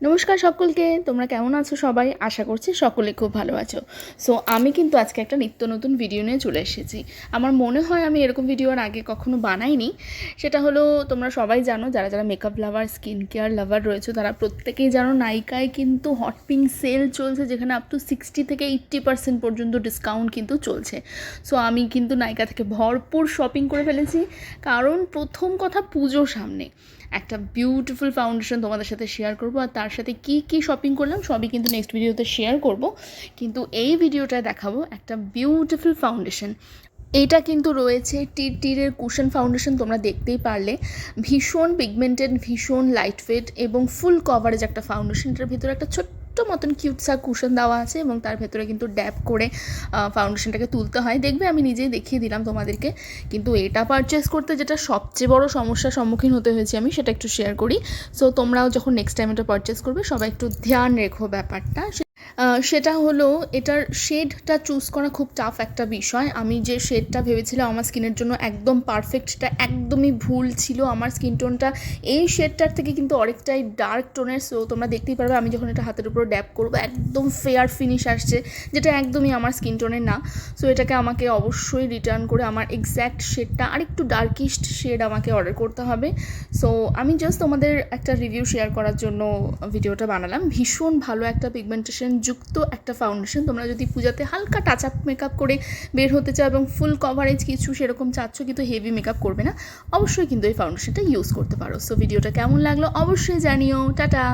নমস্কার সকলকে, তোমরা কেমন আছো সবাই? আশা করছি সকলে খুব ভালো আছো। সো আমি কিন্তু আজকে একটা নিত্য নতুন ভিডিও নিয়ে চলে এসেছি। আমার মনে হয় আমি এরকম ভিডিও আর আগে কখনো বানাইনি। সেটা হলো, তোমরা সবাই জানো, যারা যারা মেকআপ লাভার, স্কিন কেয়ার লাভার রয়েছে তারা প্রত্যেকেই জানো নাইকায় কিন্তু হট পিঙ্ক সেল চলছে, যেখানে আপ টু 60 থেকে 80% পর্যন্ত ডিসকাউন্ট কিন্তু চলছে। সো আমি কিন্তু নাইকা থেকে ভরপুর শপিং করে ফেলেছি, কারণ প্রথম কথা পুজোর সামনে একটা বিউটিফুল ফাউন্ডেশন তোমাদের সাথে শেয়ার করবো, আর তার সাথে কি কি শপিং করলাম সবই কিন্তু নেক্সট ভিডিওতে শেয়ার করব। কিন্তু এই ভিডিওটায় দেখাবো একটা বিউটিফুল ফাউন্ডেশন। এইটা কিন্তু রয়েছে টিরের কুশন ফাউন্ডেশন, তোমরা দেখতেই পারলে। ভীষণ পিগমেন্টেড, ভীষণ লাইট ওয়েট এবং ফুল কভারেজ একটা ফাউন্ডেশন। এটার ভিতরে একটা ছোট্ট মতন কিউটসা কুশন দেওয়া আছে এবং তার ভেতরে কিন্তু ড্যাব করে ফাউন্ডেশনটাকে তুলতে হয়। দেখবে আমি নিজেই দেখিয়ে দিলাম তোমাদেরকে। কিন্তু এটা পারচেস করতে যেটা সবচেয়ে বড় সমস্যার সম্মুখীন হতে হয়েছে আমি, সেটা একটু শেয়ার করি। সো তোমরাও যখন নেক্সট টাইম এটা পারচেস করবে সবাই একটু ধ্যান রেখো ব্যাপারটা। সেটা হলো, এটার শেডটা চুজ করা খুব টাফ একটা বিষয়। আমি যে শেডটা ভেবেছিলাম আমার স্কিনের জন্য একদম পারফেক্টটা একদমই ভুল ছিল। আমার স্কিন টোনটা এই শেডটার থেকে কিন্তু অনেকটাই ডার্ক টোনের। সো তোমরা দেখতেই পারবে আমি যখন এটা হাতের উপর ড্যাব করবো একদম ফেয়ার ফিনিশ আসছে, যেটা একদমই আমার স্কিন টোনের না। সো এটাকে আমাকে অবশ্যই রিটার্ন করে আমার এক্স্যাক্ট শেডটা আরেকটু ডার্কিস্ট শেড আমাকে অর্ডার করতে হবে। সো আমি জাস্ট তোমাদের একটা রিভিউ শেয়ার করার জন্য ভিডিওটা বানালাম। ভীষণ ভালো একটা পিগমেন্টেশন যুক্ত একটা ফাউন্ডেশন। তোমরা যদি পূজাতে হালকা টাচ আপ মেকআপ করে বের হতে চাও এবং ফুল কভারেজ কিছু সেরকম চাচ্ছ কিন্তু হেভি মেকআপ করবে না, অবশ্যই কিন্তু এই ফাউন্ডেশনটা ইউজ করতে পারো। সো ভিডিওটা কেমন লাগলো অবশ্যই জানিও। টাটা।